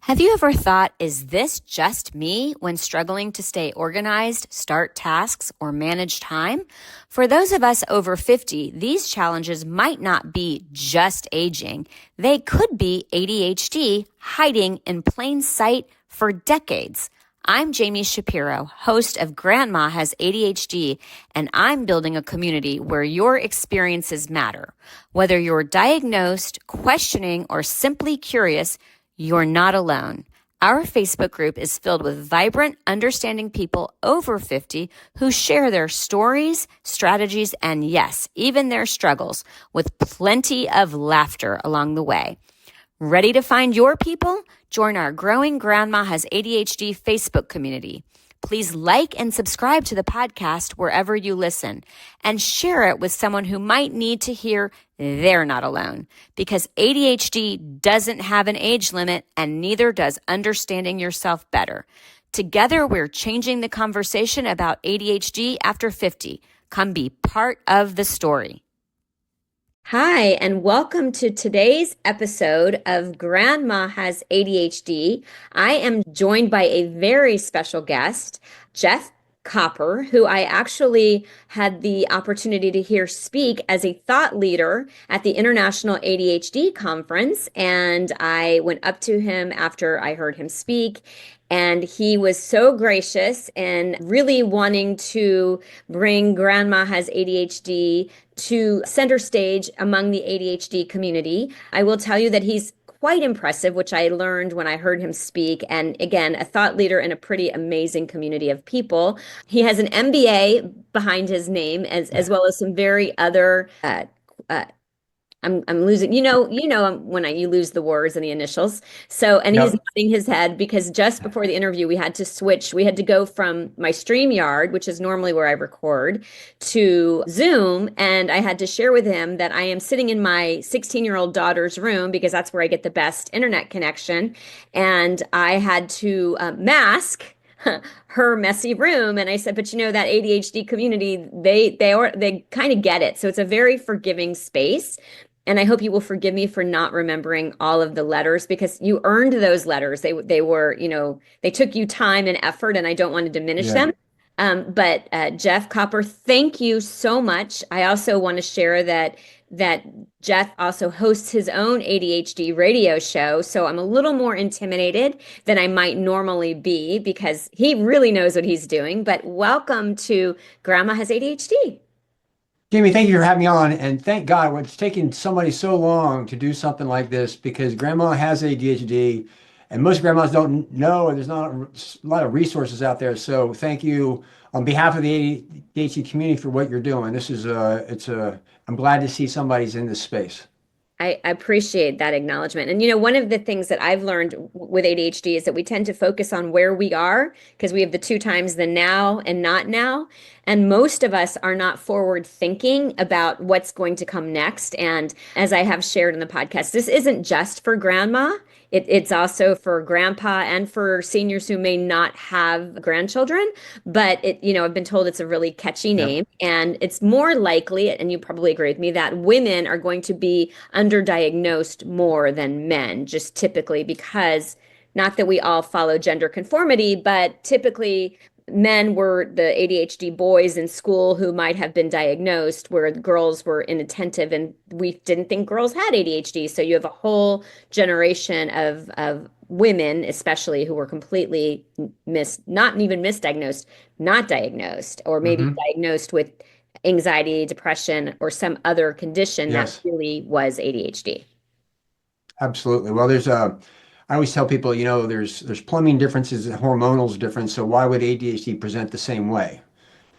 Have you ever thought, is this just me when struggling to stay organized, start tasks, or manage time? For those of us over 50, these challenges might not be just aging. They could be ADHD hiding in plain sight for decades. I'm Jami Shapiro, host of Grandma Has ADHD, and I'm building a community where your experiences matter. Whether you're diagnosed, questioning, or simply curious, you're not alone. Our Facebook group is filled with vibrant, understanding people over 50 who share their stories, strategies, and yes, even their struggles, with plenty of laughter along the way. Ready to find your people? Join our growing Grandma Has ADHD Facebook community. Please like and subscribe to the podcast wherever you listen and share it with someone who might need to hear they're not alone, because ADHD doesn't have an age limit and neither does understanding yourself better. Together, we're changing the conversation about ADHD after 50. Come be part of the story. Hi, and welcome to today's episode of Grandma Has ADHD. I am joined by a very special guest, Jeff Copper, who I actually had the opportunity to hear speak as a thought leader at the International ADHD Conference. And I went up to him after I heard him speak, and he was so gracious and really wanting to bring Grandma Has ADHD to center stage among the ADHD community. I will tell you that he's quite impressive, which I learned when I heard him speak. And again, a thought leader in a pretty amazing community of people. He has an MBA behind his name, as well as some very other I'm losing, when you lose the words and the initials. So, and he's Yep. nodding his head because just before the interview, we had to switch. We had to go from my StreamYard, which is normally where I record, to Zoom. And I had to share with him that I am sitting in my 16-year-old daughter's room because that's where I get the best internet connection. And I had to mask her messy room. And I said, but that ADHD community, they kind of get it. So it's a very forgiving space. And I hope you will forgive me for not remembering all of the letters because you earned those letters. They were, they took you time and effort, and I don't want to diminish Yeah. them. But Jeff Copper, thank you so much. I also want to share that Jeff also hosts his own ADHD radio show. So I'm a little more intimidated than I might normally be because he really knows what he's doing. But welcome to Grandma Has ADHD. Jamie, thank you for having me on. And thank God it's taken somebody so long to do something like this because grandma has ADHD and most grandmas don't know, and there's not a lot of resources out there. So thank you on behalf of the ADHD community for what you're doing. I'm glad to see somebody's in this space. I appreciate that acknowledgement. And one of the things that I've learned with ADHD is that we tend to focus on where we are because we have the two times the now and not now. And most of us are not forward thinking about what's going to come next. And as I have shared in the podcast, this isn't just for grandma. It's also for grandpa and for seniors who may not have grandchildren. But I've been told it's a really catchy Yep. name, and it's more likely, and you probably agree with me, that women are going to be underdiagnosed more than men, just typically because not that we all follow gender conformity, but typically men were the ADHD boys in school who might have been diagnosed, where the girls were inattentive and we didn't think girls had ADHD. So you have a whole generation of women, especially, who were completely not even misdiagnosed, not diagnosed, or maybe Hmm. diagnosed with anxiety, depression, or some other condition that Yes, really was ADHD. absolutely. Well, I always tell people, there's plumbing differences and hormonal difference. So why would ADHD present the same way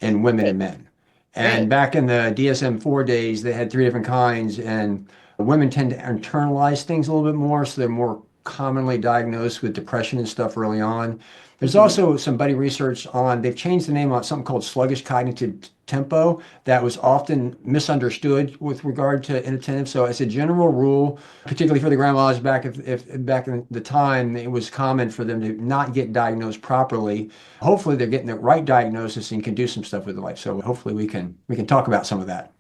in women Right. and men? Right. And back in the DSM-4 days, they had three different kinds, and women tend to internalize things a little bit more, so they're more commonly diagnosed with depression and stuff early on. There's Mhm. also some buddy research on, they've changed the name on something called sluggish cognitive tempo that was often misunderstood with regard to inattentive. So as a general rule, particularly for the grandmas if back in the time, it was common for them to not get diagnosed properly. Hopefully they're getting the right diagnosis and can do some stuff with their life. So hopefully we can talk about some of that.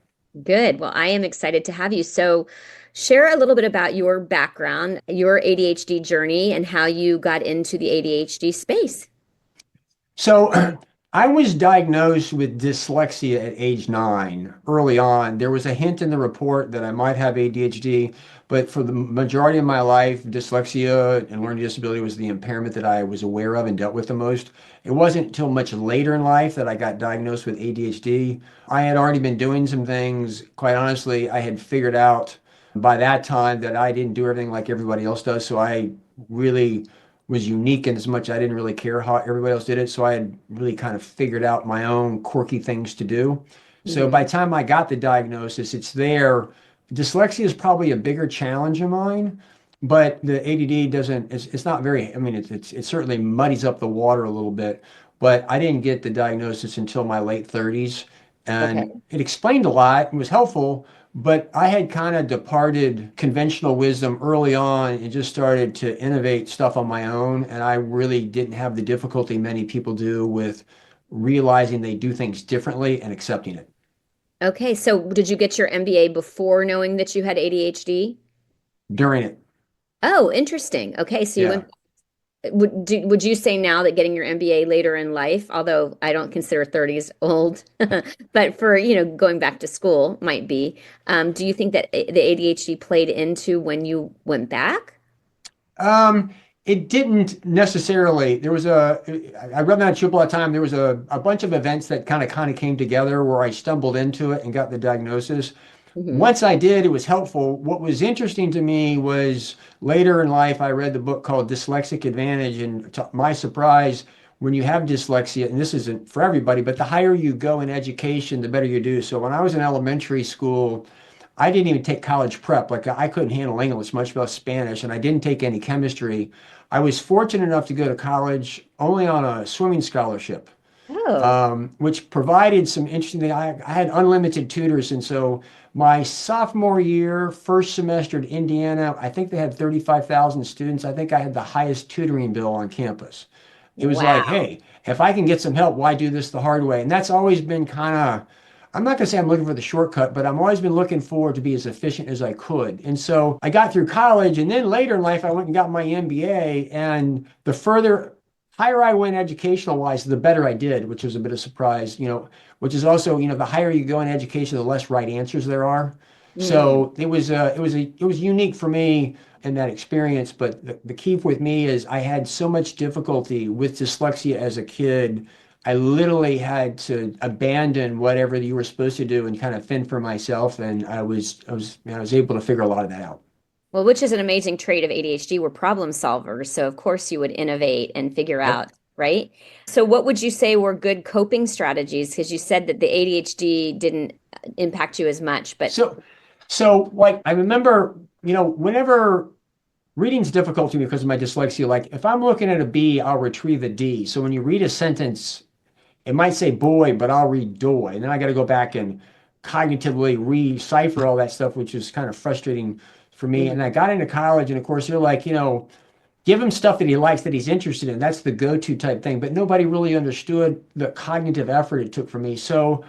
Good. Well, I am excited to have you. So, share a little bit about your background, your ADHD journey, and how you got into the ADHD space. So I was diagnosed with dyslexia at age 9 early on. There was a hint in the report that I might have ADHD, but for the majority of my life, dyslexia and learning disability was the impairment that I was aware of and dealt with the most. It wasn't until much later in life that I got diagnosed with ADHD. I had already been doing some things. Quite honestly, I had figured out by that time that I didn't do everything like everybody else does. So I really was unique in as much I didn't really care how everybody else did it. So I had really kind of figured out my own quirky things to do. So by Hmm. the time I got the diagnosis, it's there. Dyslexia is probably a bigger challenge of mine, but the ADD doesn't, it's not very, I mean, it certainly muddies up the water a little bit, but I didn't get the diagnosis until my late 30s. And Okay. it explained a lot and was helpful, but I had kind of departed conventional wisdom early on and just started to innovate stuff on my own. And I really didn't have the difficulty many people do with realizing they do things differently and accepting it Okay. So, did you get your MBA before knowing that you had ADHD? during it. Oh, interesting. Okay. So, you Yeah. went, would you say now that getting your MBA later in life, although I don't consider 30s old, but for, going back to school might be, do you think that the ADHD played into when you went back? Um, it didn't necessarily. I read that chip all the time. There was a bunch of events that kind of came together where I stumbled into it and got the diagnosis. Hmm. Once I did, it was helpful. What was interesting to me was later in life, I read the book called Dyslexic Advantage, and to my surprise, when you have dyslexia, and this isn't for everybody, but the higher you go in education, the better you do. So when I was in elementary school, I didn't even take college prep. Like I couldn't handle English, much about Spanish, and I didn't take any chemistry. I was fortunate enough to go to college only on a swimming scholarship, Oh, which provided some interesting things. I had unlimited tutors, and so my sophomore year, first semester at Indiana, I think they had 35,000 students. I think I had the highest tutoring bill on campus. It was like, wow. hey, if I can get some help, why do this the hard way? And that's always been kind of, I'm not going to say I'm looking for the shortcut, but I've always been looking forward to be as efficient as I could. And so I got through college, and then later in life, I went and got my MBA. And the further higher I went educational wise, the better I did, which was a bit of surprise, which is also, the higher you go in education, the less right answers there are. Mm. So it was unique for me in that experience. But the key with me is I had so much difficulty with dyslexia as a kid. I literally had to abandon whatever you were supposed to do and kind of fend for myself. And I was able to figure a lot of that out. Well, which is an amazing trait of ADHD. We're problem solvers. So, of course, you would innovate and figure Yep. out, right? So, what would you say were good coping strategies? Because you said that the ADHD didn't impact you as much, but So like I remember, whenever reading's difficult to me because of my dyslexia, like if I'm looking at a B, I'll retrieve a D. So when you read a sentence, it might say boy, but I'll read doy. And then I got to go back and cognitively recipher all that stuff, which is kind of frustrating for me. And I Mhm. got into college, and of course, they're like, give him stuff that he likes, that he's interested in. That's the go-to type thing. But nobody really understood the cognitive effort it took for me. So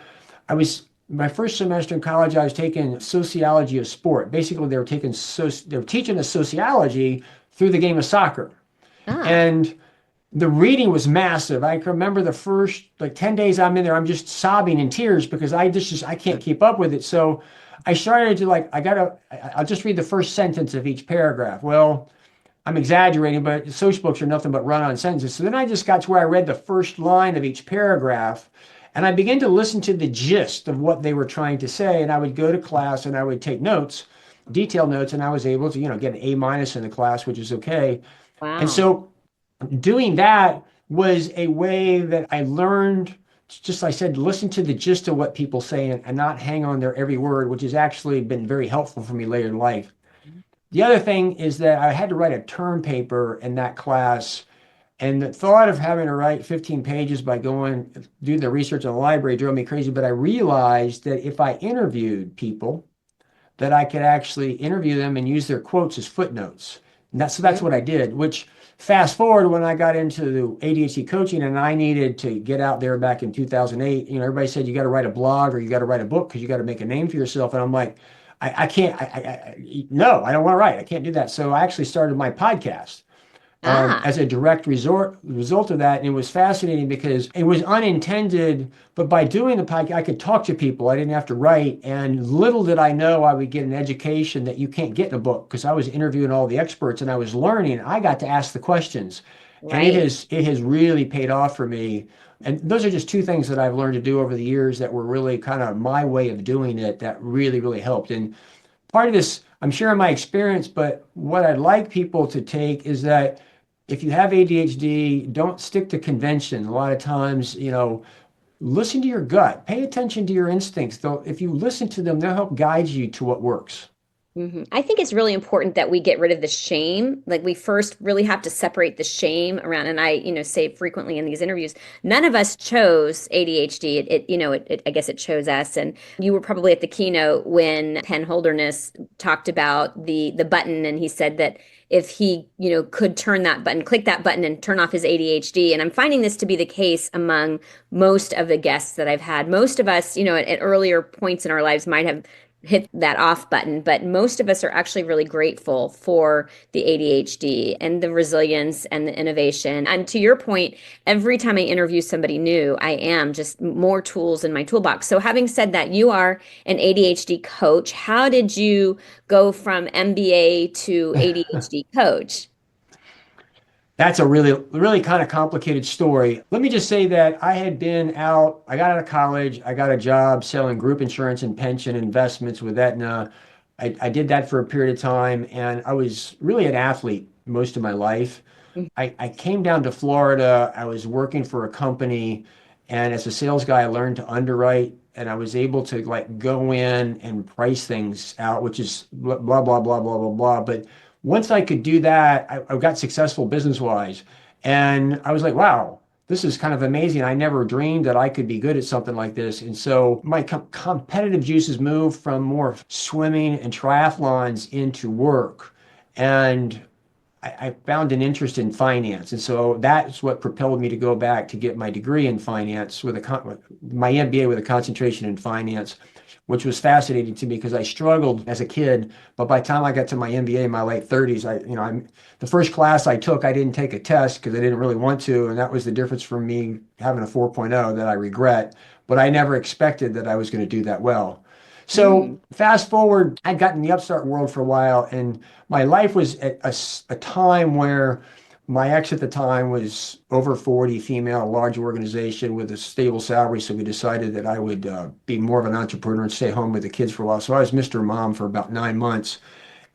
I was my first semester in college, I was taking sociology of sport. Basically, they were teaching us sociology through the game of soccer. Ah, And the reading was massive. I can remember the first like 10 days I'm in there, I'm just sobbing in tears because I can't keep up with it. So I started to like, I'll just read the first sentence of each paragraph. Well, I'm exaggerating, but social books are nothing but run on sentences. So then I just got to where I read the first line of each paragraph, and I began to listen to the gist of what they were trying to say. And I would go to class and I would take notes, detailed notes, and I was able to, get an A minus in the class, which is okay. And wow. so doing that was a way that I learned, just like I said, listen to the gist of what people say and not hang on their every word, which has actually been very helpful for me later in life. The other thing is that I had to write a term paper in that class, and the thought of having to write 15 pages by going do the research in the library drove me crazy. But I realized that if I interviewed people, that I could actually interview them and use their quotes as footnotes. And that's what I did, which fast forward when I got into the ADHD coaching and I needed to get out there back in 2008, everybody said you got to write a blog or you got to write a book because you got to make a name for yourself. And I'm like, I can't, no, I don't want to write. I can't do that. So I actually started my podcast. As a direct result of that. And it was fascinating because it was unintended, but by doing the podcast, I could talk to people. I didn't have to write. And little did I know I would get an education that you can't get in a book because I was interviewing all the experts and I was learning. I got to ask the questions. Right. And it has really paid off for me. And those are just two things that I've learned to do over the years that were really kind of my way of doing it that really, really helped. And part of this, I'm sharing my experience, but what I'd like people to take is that if you have ADHD, don't stick to convention. A lot of times, listen to your gut. Pay attention to your instincts. Though, if you listen to them, they'll help guide you to what works. I think it's really important that we get rid of the shame. Like we first really have to separate the shame around. And I, say frequently in these interviews, none of us chose ADHD. I guess it chose us. And you were probably at the keynote when Penn Holderness talked about the button, and he said that if he, could turn that button, click that button and turn off his ADHD. And I'm finding this to be the case among most of the guests that I've had. Most of us, at earlier points in our lives might have hit that off button, but most of us are actually really grateful for the ADHD and the resilience and the innovation. And to your point, every time I interview somebody new, I am just more tools in my toolbox. So having said that, you are an ADHD coach. How did you go from MBA to ADHD coach? That's a really, really kind of complicated story. Let me just say that I got out of college, I got a job selling group insurance and pension investments with Aetna. I did that for a period of time, and I was really an athlete most of my life. I came down to Florida, I was working for a company, and as a sales guy, I learned to underwrite, and I was able to go in and price things out, which is blah, blah, blah, blah, blah, blah, blah. But once I could do that, I got successful business-wise. And I was like, wow, this is kind of amazing. I never dreamed that I could be good at something like this. And so my competitive juices moved from more swimming and triathlons into work. And I found an interest in finance. And so that's what propelled me to go back to get my degree in finance with my MBA with a concentration in finance, which was fascinating to me because I struggled as a kid. But by the time I got to my MBA in my late 30s, the first class I took, I didn't take a test because I didn't really want to. And that was the difference from me having a 4.0 that I regret. But I never expected that I was going to do that well. So fast forward, I'd gotten in the upstart world for a while, and my life was at a time where my ex at the time was over 40, female, a large organization with a stable salary. So we decided that I would be more of an entrepreneur and stay home with the kids for a while. So I was Mr. Mom for about 9 months.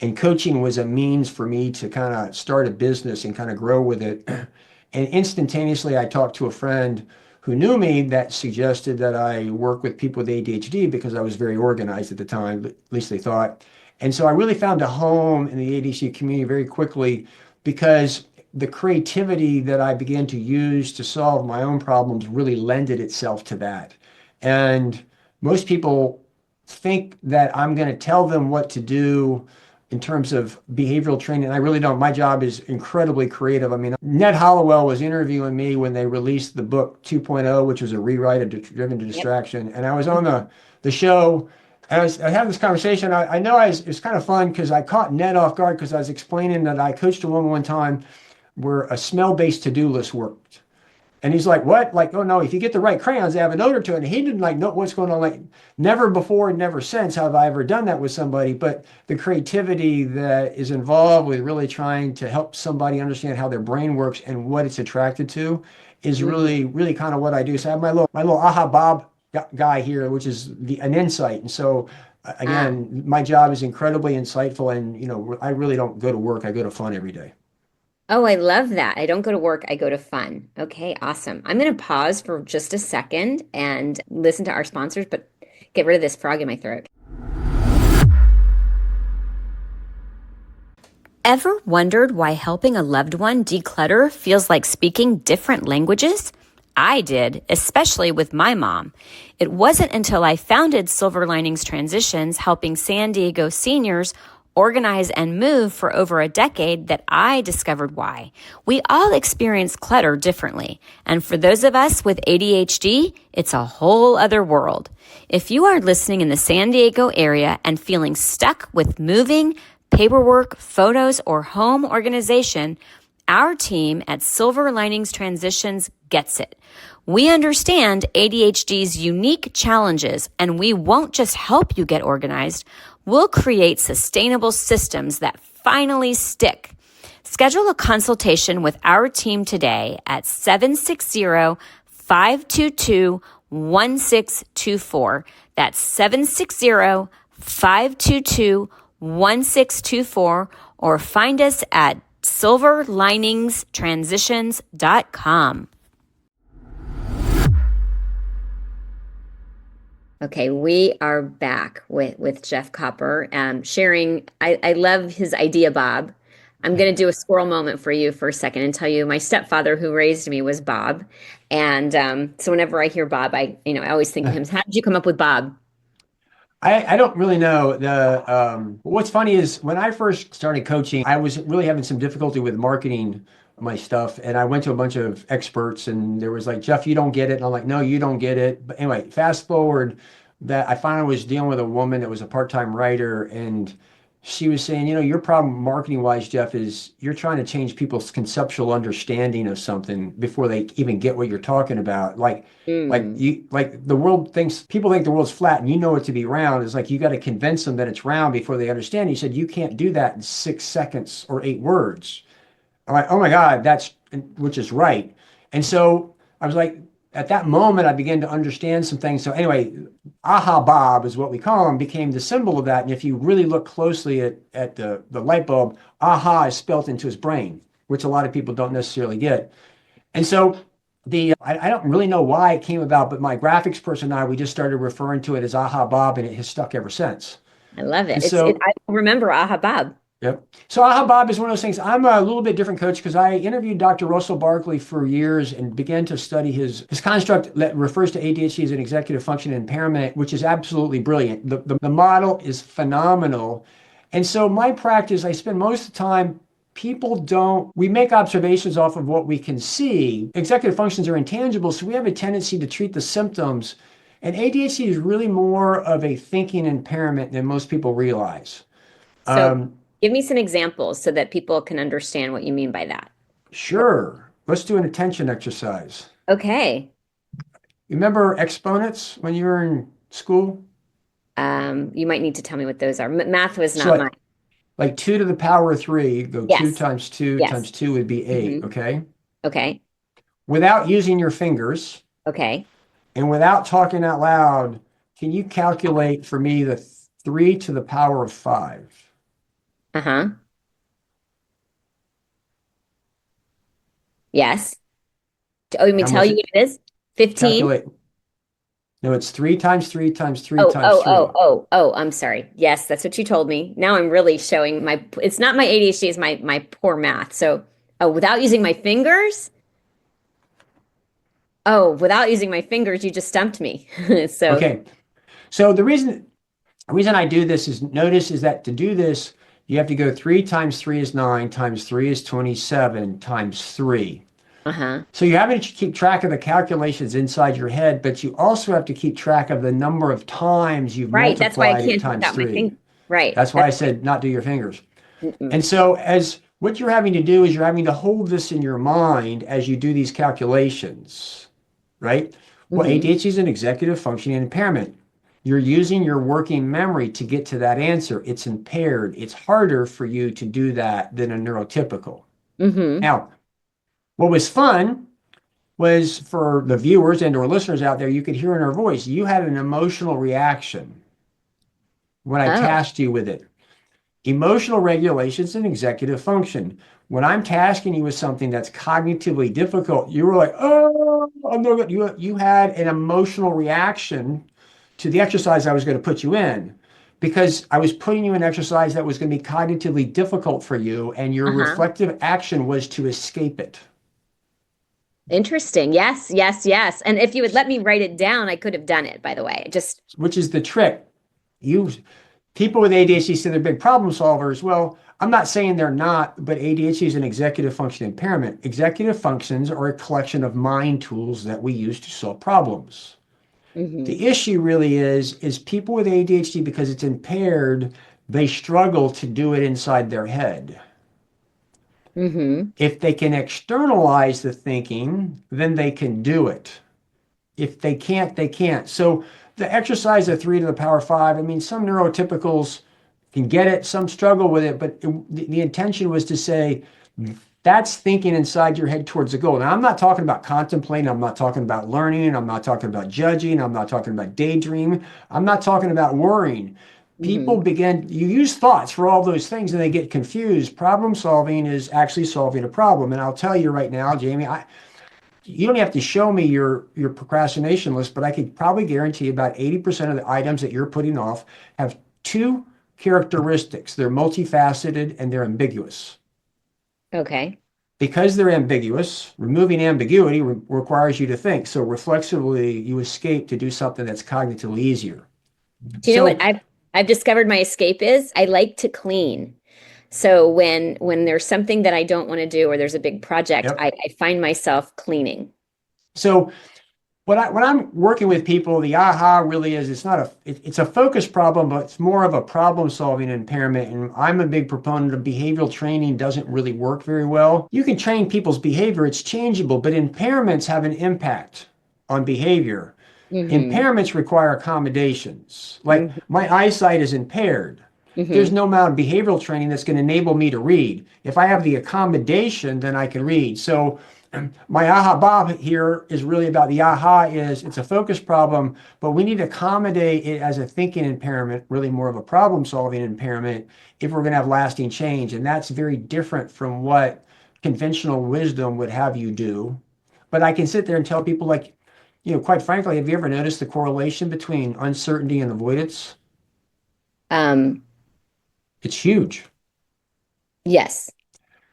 And coaching was a means for me to kind of start a business and kind of grow with it. And instantaneously, I talked to a friend who knew me that suggested that I work with people with ADHD because I was very organized at the time, at least they thought. And so I really found a home in the ADHD community very quickly because the creativity that I began to use to solve my own problems really lended itself to that. And most people think that I'm going to tell them what to do in terms of behavioral training. I really don't. My job is incredibly creative. I mean, Ned Hollowell was interviewing me when they released the book 2.0, which was a rewrite of Driven to Distraction. And I was on the show, and I had this conversation. I know it's kind of fun because I caught Ned off guard because I was explaining that I coached a woman one time where a smell-based to-do list worked. And he's like, what? Like, oh no, if you get the right crayons, they have an odor to it. And he didn't know what's going on. Like, never before, never since have I ever done that with somebody. But the creativity that is involved with really trying to help somebody understand how their brain works and what it's attracted to is really, really kind of what I do. So I have my little aha Bob guy here, which is an insight. And so again, my job is incredibly insightful. And, I really don't go to work. I go to fun every day. Oh, I love that. I don't go to work, I go to fun. Okay, awesome. I'm going to pause for just a second and listen to our sponsors, but get rid of this frog in my throat. Ever wondered why helping a loved one declutter feels like speaking different languages? I did, especially with my mom. It wasn't until I founded Silver Linings Transitions, helping San Diego seniors organize, and move for over a decade that I discovered why. We all experience clutter differently. And for those of us with ADHD, it's a whole other world. If you are listening in the San Diego area and feeling stuck with moving, paperwork, photos, or home organization, our team at Silver Linings Transitions gets it. We understand ADHD's unique challenges, and we won't just help you get organized. We'll create sustainable systems that finally stick. Schedule a consultation with our team today at 760-522-1624. That's 760-522-1624, or find us at silverliningstransitions.com. Okay, we are back with Jeff Copper, sharing. I love his idea, Bob. I'm going to do a squirrel moment for you for a second and tell you my stepfather who raised me was Bob. And so whenever I hear Bob, I always think of him. How did you come up with Bob? I don't really know. What's funny is when I first started coaching, I was really having some difficulty with marketing my stuff. And I went to a bunch of experts and there was like, Jeff, you don't get it. And I'm like, no, you don't get it. But anyway, fast forward that I finally was dealing with a woman that was a part-time writer, and she was saying, your problem marketing wise, Jeff, is you're trying to change people's conceptual understanding of something before they even get what you're talking about. Like the world people think the world's flat and you know it to be round. It's like you got to convince them that it's round before they understand. He said, you can't do that in 6 seconds or 8 words. I'm like, oh my God, which is right. And so I was like, at that moment, I began to understand some things. So anyway, Aha Bob is what we call him, became the symbol of that. And if you really look closely at the light bulb, aha is spelt into his brain, which a lot of people don't necessarily get. And so I don't really know why it came about, but my graphics person and we just started referring to it as Aha Bob, and it has stuck ever since. I love it. I remember Aha Bob. Yep. So Aha Bob is one of those things. I'm a little bit different coach because I interviewed Dr. Russell Barkley for years and began to study his construct that refers to ADHD as an executive function impairment, which is absolutely brilliant. The model is phenomenal. And so my practice, I spend most of the time, we make observations off of what we can see. Executive functions are intangible, so we have a tendency to treat the symptoms. And ADHD is really more of a thinking impairment than most people realize. So give me some examples so that people can understand what you mean by that. Sure. Let's do an attention exercise. Okay. You remember exponents when you were in school? You might need to tell me what those are. Math was not mine. Like 2 to the power of 3, go Yes. 2 times 2 Yes. times 2 would be 8, okay? Okay. Without using your fingers. Okay. And without talking out loud, can you calculate for me the 3 to the power of 5? Uh-huh. Yes. Oh, you mean tell you what it is? 15? Calculate. No, it's 3 times 3 times 3 times 3. I'm sorry. Yes, that's what you told me. Now I'm really showing it's not my ADHD, it's my poor math. So, without using my fingers? Oh, without using my fingers, you just stumped me. Okay. So the reason I do this is that to do this, you have to go 3 times 3 is 9 times 3 is 27 times 3. So you have to keep track of the calculations inside your head, but you also have to keep track of the number of times you've multiplied that's why I can't it times do that 3. Right. That's why I said not do your fingers. And so what you're having to do is you're having to hold this in your mind as you do these calculations, right? Well, ADHD is an executive functioning impairment. You're using your working memory to get to that answer. It's impaired. It's harder for you to do that than a neurotypical. Now, what was fun was for the viewers and or listeners out there, you could hear in her voice, you had an emotional reaction when I tasked you with it. Emotional regulation is an executive function. When I'm tasking you with something that's cognitively difficult, you were like, oh, I'm no good. You had an emotional reaction to the exercise I was going to put you in, because I was putting you in exercise that was going to be cognitively difficult for you, and your reflective action was to escape it. Interesting. Yes. And if you would let me write it down, I could have done it, by the way. Which is the trick. People with ADHD say they're big problem solvers. Well, I'm not saying they're not, but ADHD is an executive function impairment. Executive functions are a collection of mind tools that we use to solve problems. Mm-hmm. The issue really is people with ADHD, because it's impaired, they struggle to do it inside their head. Mm-hmm. If they can externalize the thinking, then they can do it. If they can't, they can't. So the exercise of 3 to the power 5, I mean, some neurotypicals can get it, some struggle with it, but the intention was to say that's thinking inside your head towards the goal. Now, I'm not talking about contemplating, I'm not talking about learning, I'm not talking about judging, I'm not talking about daydreaming, I'm not talking about worrying. People Mm-hmm. begin, you use thoughts for all those things and they get confused. Problem solving is actually solving a problem. And I'll tell you right now, Jamie, you don't have to show me your procrastination list, but I could probably guarantee about 80% of the items that you're putting off have two characteristics. They're multifaceted and they're ambiguous. Okay. Because they're ambiguous, removing ambiguity requires you to think. So reflexively, you escape to do something that's cognitively easier. Do you know what So, I've discovered my escape is? I like to clean. So when there's something that I don't want to do or there's a big project, yep. I find myself cleaning. So when I'm working with people, the aha really is it's a focus problem, but it's more of a problem solving impairment. And I'm a big proponent of behavioral training doesn't really work very well. You can train people's behavior, it's changeable, but impairments have an impact on behavior. Mm-hmm. Impairments require accommodations. Like Mm-hmm. my eyesight is impaired. There's Mm-hmm. no amount of behavioral training that's going to enable me to read. If I have the accommodation, then I can read. So my aha Bob here is really about the aha is it's a focus problem, but we need to accommodate it as a thinking impairment, really more of a problem solving impairment if we're going to have lasting change. And that's very different from what conventional wisdom would have you do. But I can sit there and tell people like, quite frankly, have you ever noticed the correlation between uncertainty and avoidance? Um, It's huge. yes.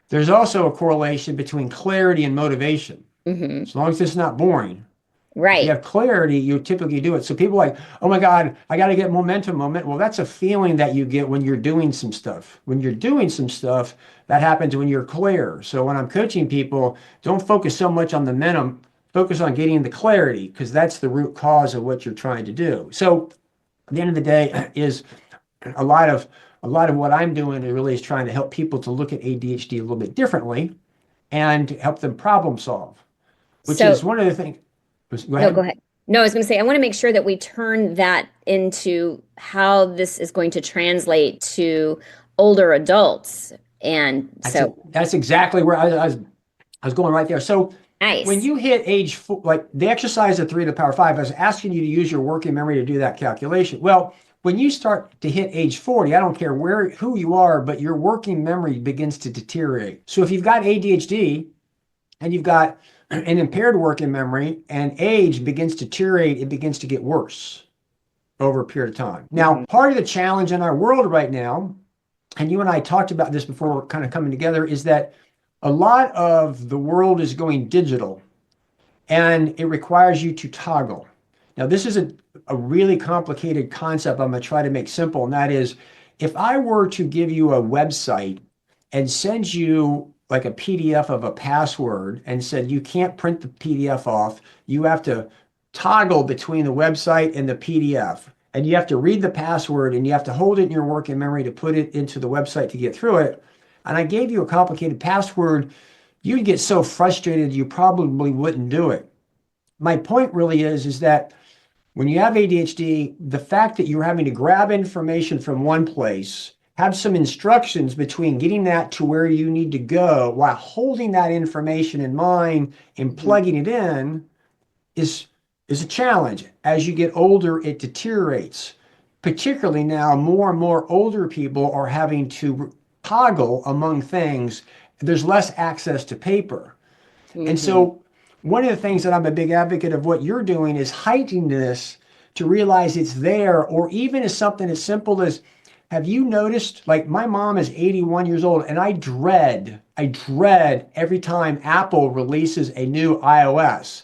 There's also a correlation between clarity and motivation. Mm-hmm. As long as it's not boring. If you Right. have clarity, you typically do it. So people are like, oh my God, I got to get momentum. Well, that's a feeling that you get when you're doing some stuff. When you're doing some stuff, that happens when you're clear. So when I'm coaching people, don't focus so much on the momentum, focus on getting the clarity because that's the root cause of what you're trying to do. So at the end of the day is a lot of what I'm doing is trying to help people to look at ADHD a little bit differently and help them problem solve, which is So, one of the things. Go no, go ahead. ahead. No, I was going to say, I want to make sure that we turn that into how this is going to translate to older adults. And so, That's exactly where I was going right there. So when nice. you hit age four, like the exercise of 3 to the power 5, I was asking you to use your working memory to do that calculation. Well, when you start to hit age 40, I don't care who you are, but your working memory begins to deteriorate. So if you've got ADHD and you've got an impaired working memory and age begins to deteriorate, it begins to get worse over a period of time. Now, Mhm. part of the challenge in our world right now, and you and I talked about this before we're kind of coming together, is that a lot of the world is going digital and it requires you to toggle. Now, this is a really complicated concept I'm going to try to make simple, and that is if I were to give you a website and send you like a PDF of a password and said you can't print the PDF off, you have to toggle between the website and the PDF. And you have to read the password and you have to hold it in your working memory to put it into the website to get through it. And I gave you a complicated password, you'd get so frustrated you probably wouldn't do it. My point really is that when you have ADHD, the fact that you're having to grab information from one place, have some instructions between getting that to where you need to go while holding that information in mind and Mhm. plugging it in is a challenge. As you get older, it deteriorates. Particularly now, more and more older people are having to toggle among things. There's less access to paper. And Mhm. so one of the things that I'm a big advocate of what you're doing is heightening this to realize it's there, or even as something as simple as, have you noticed, like my mom is 81 years old and I dread every time Apple releases a new iOS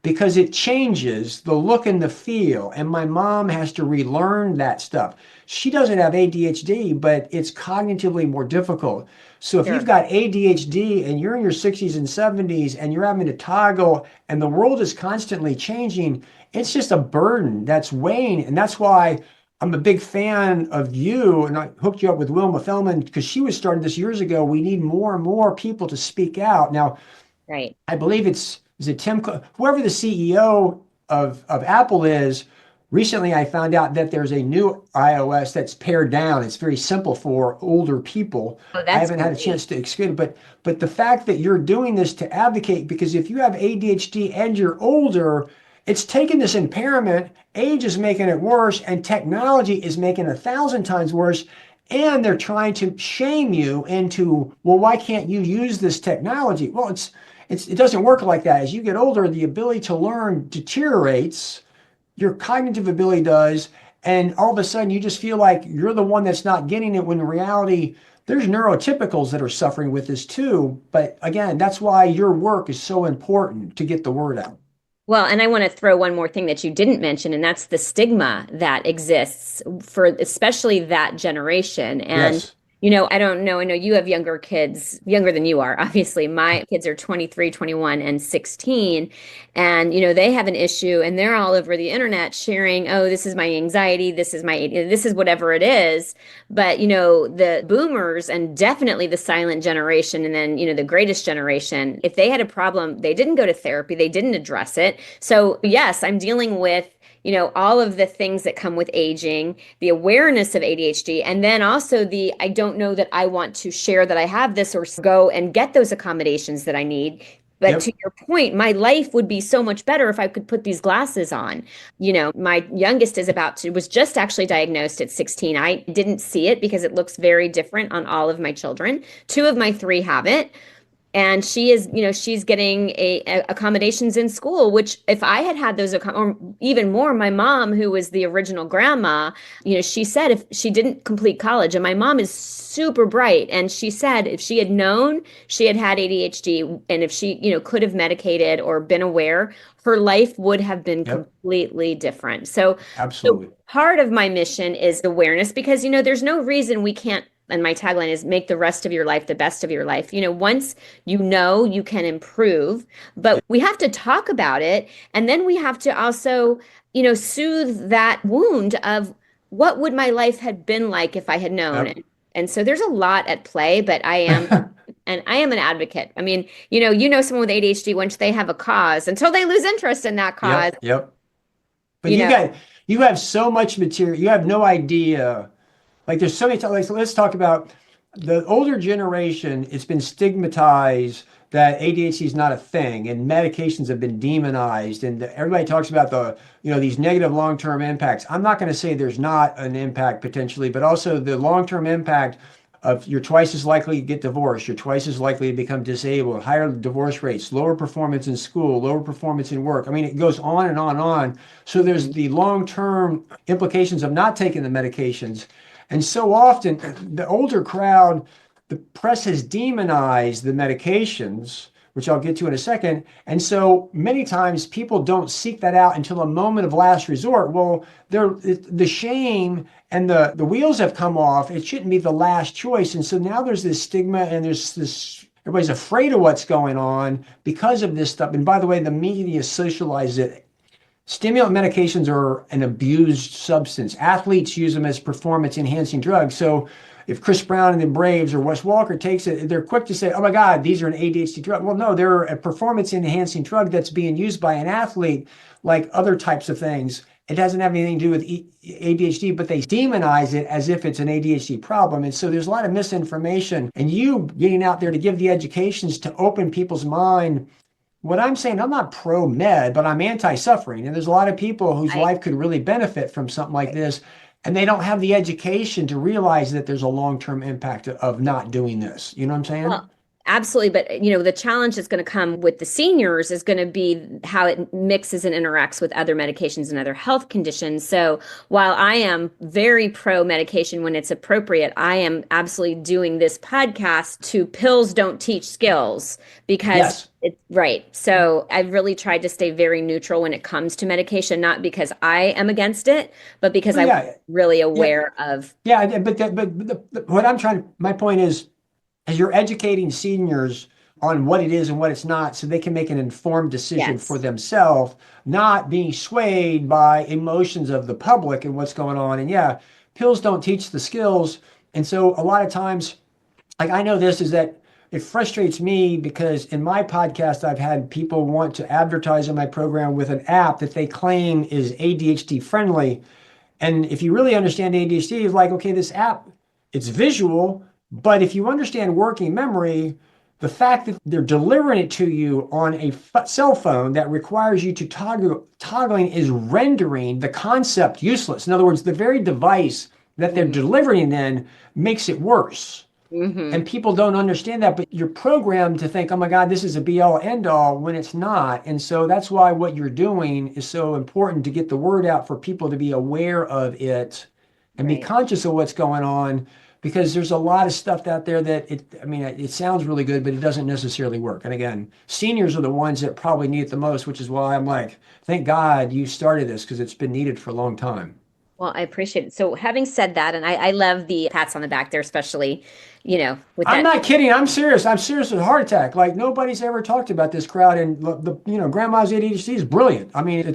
because it changes the look and the feel. And my mom has to relearn that stuff. She doesn't have ADHD, but it's cognitively more difficult. So if you've Sure. got ADHD and you're in your 60s and 70s and you're having to toggle and the world is constantly changing, it's just a burden that's weighing. And that's why I'm a big fan of you. And I hooked you up with Wilma Fellman because she was started this years ago. We need more and more people to speak out. Now, Right. I believe is it Tim, whoever the CEO of Apple is. Recently, I found out that there's a new iOS that's pared down. It's very simple for older people. Oh, I that's haven't had a great. chance to explain it, but the fact that you're doing this to advocate, because if you have ADHD and you're older, it's taking this impairment, age is making it worse, and technology is making it 1,000 times worse. And they're trying to shame you into, well, why can't you use this technology? Well, it doesn't work like that. As you get older, the ability to learn deteriorates, your cognitive ability does, and all of a sudden you just feel like you're the one that's not getting it when in reality, there's neurotypicals that are suffering with this too. But again, that's why your work is so important to get the word out. Well, and I want to throw one more thing that you didn't mention, and that's the stigma that exists for especially that generation. And, Yes. I don't know. I know you have younger kids, younger than you are, obviously. My kids are 23, 21, and 16. And, they have an issue and they're all over the internet sharing, oh, this is my anxiety, this is whatever it is. But, the boomers and definitely the silent generation and then, the greatest generation, if they had a problem, they didn't go to therapy, they didn't address it. So, yes, I'm dealing with, all of the things that come with aging, the awareness of ADHD, and then also the I don't know that I want to share that I have this or go and get those accommodations that I need. But Yep. to your point, my life would be so much better if I could put these glasses on. My youngest was just actually diagnosed at 16. I didn't see it because it looks very different on all of my children. Two of my three have it. And she is, she's getting accommodations in school, which if I had had those, or even more, my mom, who was the original grandma, she said if she didn't complete college, and my mom is super bright, and she said if she had known she had had ADHD, and if she, could have medicated or been aware, her life would have been Yep. completely different. So Absolutely. part of my mission is awareness because, there's no reason we can't. And my tagline is make the rest of your life the best of your life. Once you can improve, but we have to talk about it. And then we have to also, soothe that wound of what would my life have been like if I had known. Yep. And so there's a lot at play, but I am an advocate. I mean, someone with ADHD, once they have a cause, until they lose interest in that cause, Yep. Yep. But you know, you have so much material. You have no idea. Like there's so many times. Like, so let's talk about the older generation. It's been stigmatized that ADHD is not a thing, and medications have been demonized, and everybody talks about these negative long-term impacts. I'm not going to say there's not an impact potentially, but also the long-term impact of you're twice as likely to get divorced, you're twice as likely to become disabled, higher divorce rates, lower performance in school, lower performance in work. I mean, it goes on and on and on. So there's the long-term implications of not taking the medications. And so often, the older crowd, the press has demonized the medications, which I'll get to in a second. And so many times people don't seek that out until a moment of last resort. Well, the shame and the wheels have come off. It shouldn't be the last choice. And so now there's this stigma and there's this, everybody's afraid of what's going on because of this stuff. And by the way, the media socializes it. Stimulant medications are an abused substance. Athletes use them as performance enhancing drugs. So if Chris Brown and the Braves or Wes Walker takes it, they're quick to say, oh my God, these are an ADHD drug. Well, no, they're a performance enhancing drug that's being used by an athlete like other types of things. It doesn't have anything to do with ADHD, but they demonize it as if it's an ADHD problem. And so there's a lot of misinformation. And you getting out there to give the educations to open people's mind. What I'm saying, I'm not pro-med, but I'm anti-suffering. And there's a lot of people whose I, life could really benefit from something like this, and they don't have the education to realize that there's a long-term impact of not doing this. You know what I'm saying? well, Absolutely. But, the challenge that's going to come with the seniors is going to be how it mixes and interacts with other medications and other health conditions. So while I am very pro medication when it's appropriate, I am absolutely doing this podcast to pills don't teach skills because Yes. it's right. So I've really tried to stay very neutral when it comes to medication, not because I am against it, but because Well, I'm yeah. really Yeah. aware of. Yeah. What I'm trying to, my point is, as you're educating seniors on what it is and what it's not, so they can make an informed decision for Yes. themselves, not being swayed by emotions of the public and what's going on. And yeah, pills don't teach the skills. And so a lot of times, like I know this is that it frustrates me because in my podcast, I've had people want to advertise on my program with an app that they claim is ADHD friendly. And if you really understand ADHD, it's like, okay, this app, it's visual, but if you understand working memory, the fact that they're delivering it to you on a cell phone that requires you to toggling is rendering the concept useless. In other words, the very device that they're Mhm. delivering then makes it worse. Mhm. And people don't understand that, but you're programmed to think, oh my God, this is a be all end all when it's not. And so that's why what you're doing is so important to get the word out for people to be aware of it and be Right. conscious of what's going on because there's a lot of stuff out there that it sounds really good, but it doesn't necessarily work. And again, seniors are the ones that probably need it the most, which is why I'm like, thank God you started this because it's been needed for a long time. Well, I appreciate it. So, having said that, and I love the pats on the back there, especially, with I'm that. not kidding. I'm serious. I'm serious with a heart attack. Like nobody's ever talked about this crowd, and Grandma's ADHD is brilliant. I mean,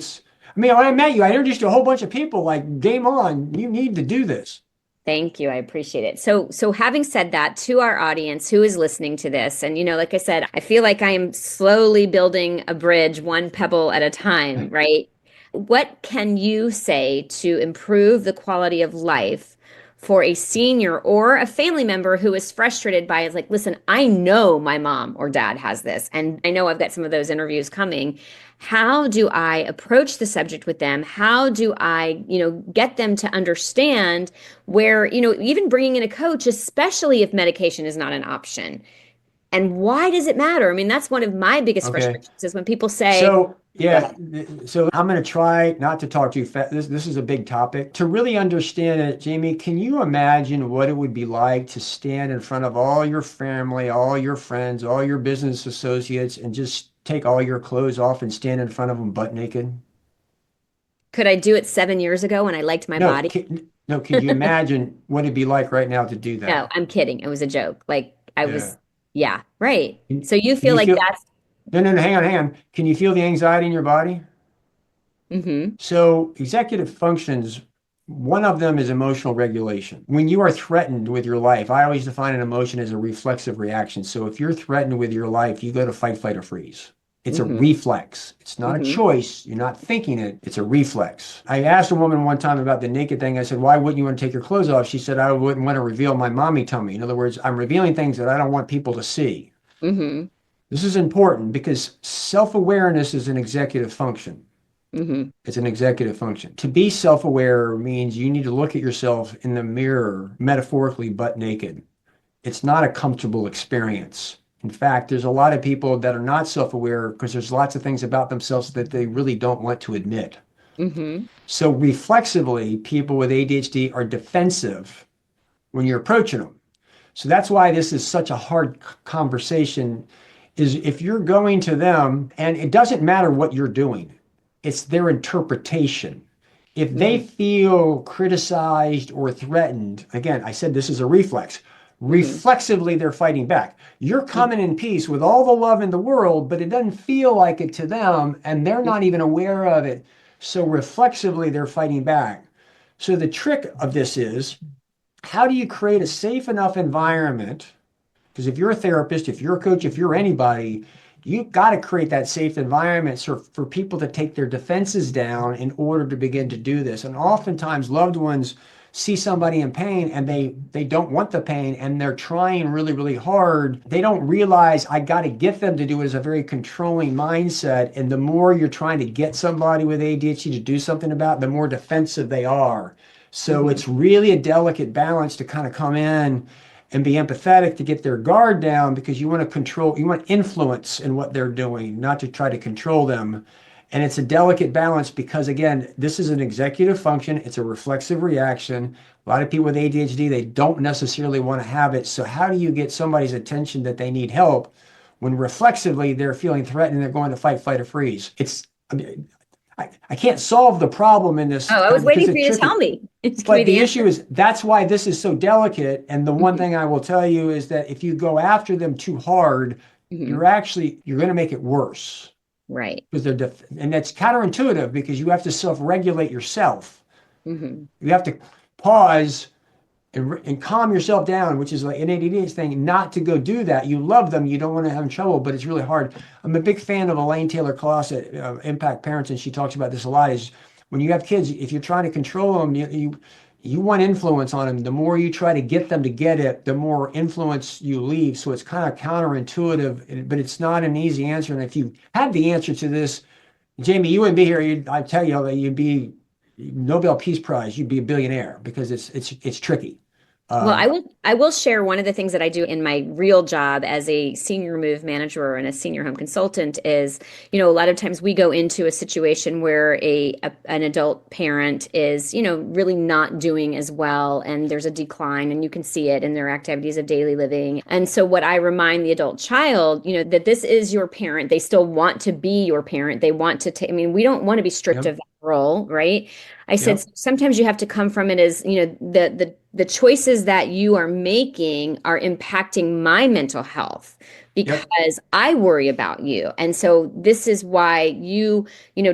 when I met you, I introduced you to a whole bunch of people. Like, game on. You need to do this. Thank you. I appreciate it. So having said that, to our audience who is listening to this, and like I said, I feel like I am slowly building a bridge, one pebble at a time, right? What can you say to improve the quality of life for a senior or a family member who is frustrated by it's like, listen, I know my mom or dad has this, and I know I've got some of those interviews coming. How do I approach the subject with them? How do I, get them to understand where, even bringing in a coach, especially if medication is not an option? And why does it matter? I mean, that's one of my biggest Okay. frustrations is when people say, So go yeah. ahead. So I'm going to try not to talk too fast. This is a big topic. To really understand it, Jamie, can you imagine what it would be like to stand in front of all your family, all your friends, all your business associates, and just take all your clothes off and stand in front of them butt naked? Could I do it 7 years ago when I liked my No, body? no. Could you imagine what it'd be like right now to do No, that? I'm kidding. It was a joke. Like I Yeah. was, yeah, right. Can, So you can feel you like feel? that's, No, no, no. Hang on. Can you feel the anxiety in your body? mm-hmm, So executive functions, one of them is emotional regulation. When you are threatened with your life, I always define an emotion as a reflexive reaction. So if you're threatened with your life, you go to fight, flight, or freeze. It's a mm-hmm, reflex. It's not a mm-hmm, choice. You're not thinking it. It's a reflex. I asked a woman one time about the naked thing. I said, why wouldn't you want to take your clothes off? She said, I wouldn't want to reveal my mommy tummy. In other words, I'm revealing things that I don't want people to see. mm-hmm, This is important because self-awareness is an executive function. mm-hmm, It's an executive function. To be self-aware means you need to look at yourself in the mirror, metaphorically, butt naked. It's not a comfortable experience. In fact, there's a lot of people that are not self-aware because there's lots of things about themselves that they really don't want to admit. mm-hmm, So reflexively, people with ADHD are defensive when you're approaching them. So that's why this is such a hard conversation is if you're going to them and it doesn't matter what you're doing, it's their interpretation. If they mm-hmm, feel criticized or threatened, again, I said this is a reflex. mm-hmm, Reflexively, they're fighting back. You're coming in peace with all the love in the world, but it doesn't feel like it to them, and they're not even aware of it. So reflexively, they're fighting back. So the trick of this is how do you create a safe enough environment? Because if you're a therapist, if you're a coach, if you're anybody, you've got to create that safe environment for people to take their defenses down in order to begin to do this. And oftentimes loved ones see somebody in pain and they don't want the pain and they're trying really, really hard. They don't realize I got to get them to do it as a very controlling mindset. And the more you're trying to get somebody with ADHD to do something about it, the more defensive they are. So mm-hmm. it's really a delicate balance to kind of come in and be empathetic to get their guard down because you want to control, you want influence in what they're doing, not to try to control them. And it's a delicate balance because, again, this is an executive function. It's a reflexive reaction. A lot of people with ADHD, they don't necessarily want to have it. So how do you get somebody's attention that they need help when reflexively they're feeling threatened and they're going to fight, flight, or freeze? I mean, I can't solve the problem in this Oh, I was because waiting for it's you to tricky. tell me. Give me But the the issue answer. is that's why this is so delicate. And the one Mhm. thing I will tell you is that if you go after them too hard, Mhm. you're going to make it worse Right. because and that's counterintuitive because you have to self-regulate yourself. Mhm. You have to pause and calm yourself down, which is like an ADD thing, not to go do that. You love them, you don't want to have trouble, but it's really hard. I'm a big fan of Elaine Taylor-Klaus at Impact Parents, and she talks about this a lot. Is when you have kids, if you're trying to control them, you want influence on them. The more you try to get them to get it, the more influence you leave. So it's kind of counterintuitive, but it's not an easy answer. And if you had the answer to this, Jami, you wouldn't be here. I tell you that you'd be Nobel Peace Prize. You'd be a billionaire because it's tricky. Well, Um, I will share one of the things that I do in my real job as a senior move manager and a senior home consultant is, a lot of times we go into a situation where an adult parent is, really not doing as well and there's a decline and you can see it in their activities of daily living. And so what I remind the adult child, that this is your parent. They still want to be your parent. They want to take, I mean, we don't want to be stripped yep, of that role, right? I said yep, sometimes you have to come from it as, the choices that you are making are impacting my mental health yep, because I worry about you. And so this is why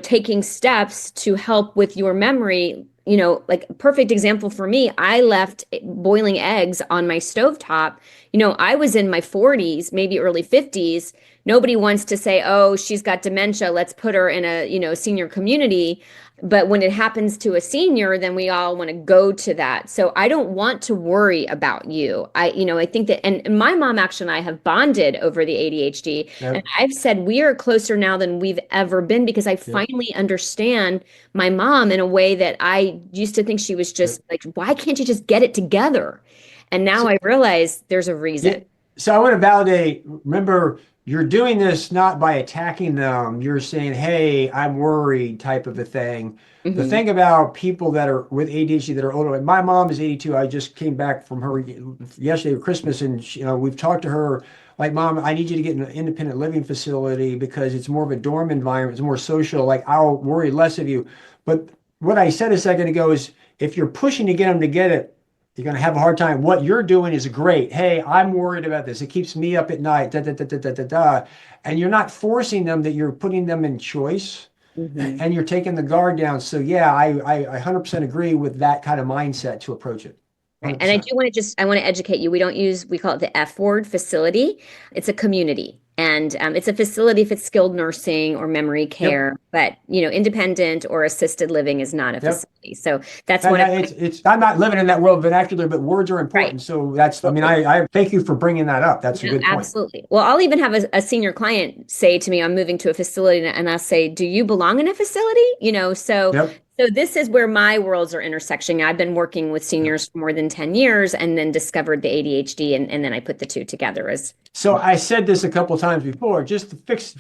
taking steps to help with your memory, like a perfect example for me, I left boiling eggs on my stovetop. I was in my 40s, maybe early 50s. Nobody wants to say, oh, she's got dementia. Let's put her in a, senior community. But when it happens to a senior, then we all want to go to that. So I don't want to worry about you. I think that, and my mom actually and I have bonded over the ADHD. And yep, I've said we are closer now than we've ever been because I yep, finally understand my mom in a way that I used to think she was yep. just like, why can't you just get it together? And now So, I realize there's a yeah, reason. so I want to validate. Remember, you're doing this not by attacking them. You're saying, "Hey, I'm worried," type of a thing. The Hmm. thing about people that are with ADHD that are older, like my mom is 82. I just came back from her yesterday for Christmas, and we've talked to her. Like, Mom, I need you to get in an independent living facility because it's more of a dorm environment. It's more social. Like, I'll worry less of you. But what I said a second ago is, if you're pushing to get them to get it, you're going to have a hard time. What you're doing is great. Hey, I'm worried about this. It keeps me up at night. Da, da, da, da, da, da, da. And you're not forcing them, that you're putting them in choice Hmm. and you're taking the guard down. So yeah, I 100% agree with that kind of mindset to approach it. Right. And I 100%. do want to I want to educate you. We call it the F word facility. It's a community. And it's a facility if it's skilled nursing or memory Yep. care, but independent or assisted living is not a Yep. facility. So that's And one of it's I'm not living in that world vernacular, but words are right. important. So that's, I mean, I thank you for bringing that up. That's a Yeah, good point. absolutely. Well, I'll even have a senior client say to me, I'm moving to a facility, and I'll say, do you belong in a facility? Yep. So this is where my worlds are intersecting. I've been working with Yep. seniors for more than 10 years and then discovered the ADHD, and then I put the two together as So I said this a couple of times before, just to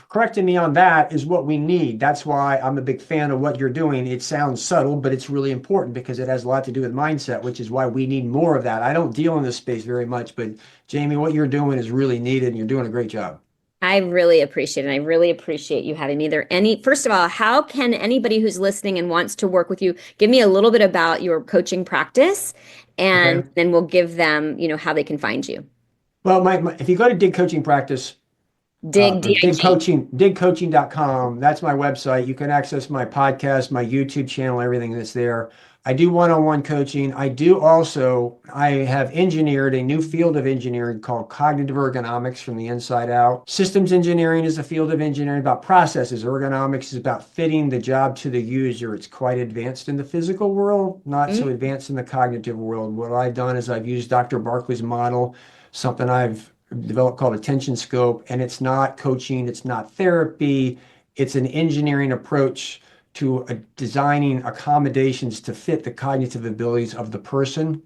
correcting me on that is what we need. That's why I'm a big fan of what you're doing. It sounds subtle, but it's really important because it has a lot to do with mindset, which is why we need more of that. I don't deal in this space very much, but Jami, what you're doing is really needed and you're doing a great job. I really appreciate it. And I really appreciate you having me there. First of all, how can anybody who's listening and wants to work with you give me a little bit about your coaching practice, and Okay. then we'll give them, how they can find you. Well, if you go to Dig Coaching Practice, Dig or DIG. digcoaching.com. That's my website. You can access my podcast, my YouTube channel, everything that's there. I do one-on-one coaching. I have engineered a new field of engineering called cognitive ergonomics from the inside out. Systems engineering is a field of engineering about processes. Ergonomics is about fitting the job to the user. It's quite advanced in the physical world, not so advanced in the cognitive world. What I've done is I've used Dr. Barkley's model, something I've developed called attention scope, and it's not coaching, it's not therapy, it's an engineering approach to designing accommodations to fit the cognitive abilities of the person.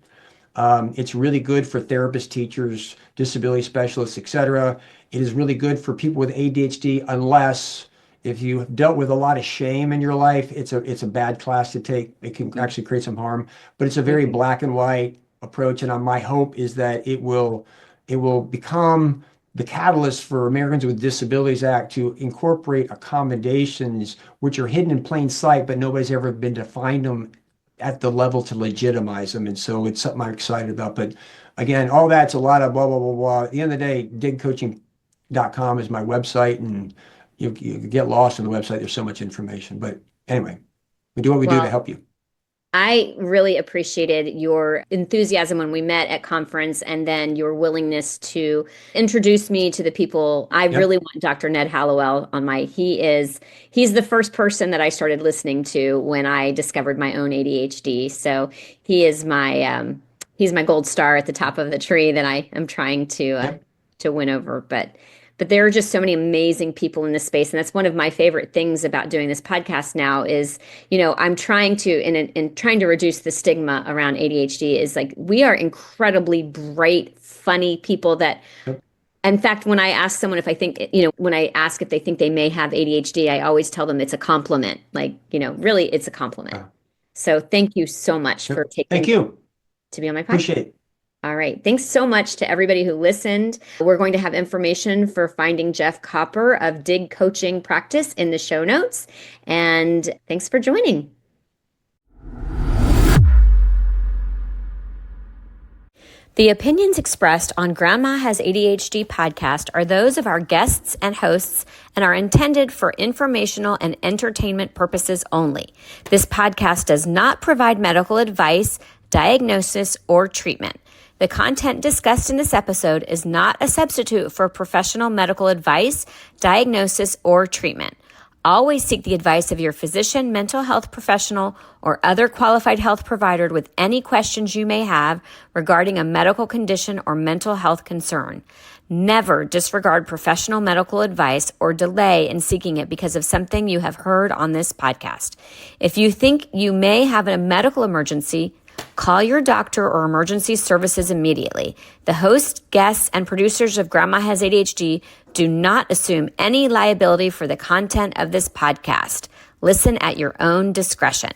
It's really good for therapists, teachers, disability specialists, etc. It is really good for people with ADHD, unless if you've dealt with a lot of shame in your life, it's a bad class to take. It can actually create some harm, but it's a very black and white approach. And my hope is that it will become the catalyst for Americans with Disabilities Act to incorporate accommodations, which are hidden in plain sight, but nobody's ever been to find them at the level to legitimize them. And so it's something I'm excited about. But again, all that's a lot of blah, blah, blah, blah. At the end of the day, digcoaching.com is my website, and you get lost on the website. There's so much information. But anyway, we do what we do to help you. I really appreciated your enthusiasm when we met at conference, and then your willingness to introduce me to the people. I really want Dr. Ned Hallowell on he's the first person that I started listening to when I discovered my own ADHD. So he's my gold star at the top of the tree that I am trying to win over. But there are just so many amazing people in this space. And that's one of my favorite things about doing this podcast now is, I'm trying to, in trying to reduce the stigma around ADHD, is like, we are incredibly bright, funny people that, in fact, when I ask someone if I think, when I ask if they think they may have ADHD, I always tell them it's a compliment. Like, really, it's a compliment. So thank you so much for taking to be on my podcast. Appreciate it. All right. Thanks so much to everybody who listened. We're going to have information for finding Jeff Copper of Dig Coaching Practice in the show notes. And thanks for joining. The opinions expressed on Grandma Has ADHD podcast are those of our guests and hosts and are intended for informational and entertainment purposes only. This podcast does not provide medical advice, diagnosis, or treatment. The content discussed in this episode is not a substitute for professional medical advice, diagnosis, or treatment. Always seek the advice of your physician, mental health professional, or other qualified health provider with any questions you may have regarding a medical condition or mental health concern. Never disregard professional medical advice or delay in seeking it because of something you have heard on this podcast. If you think you may have a medical emergency, call your doctor or emergency services immediately. The host, guests, and producers of Grandma Has ADHD do not assume any liability for the content of this podcast. Listen at your own discretion.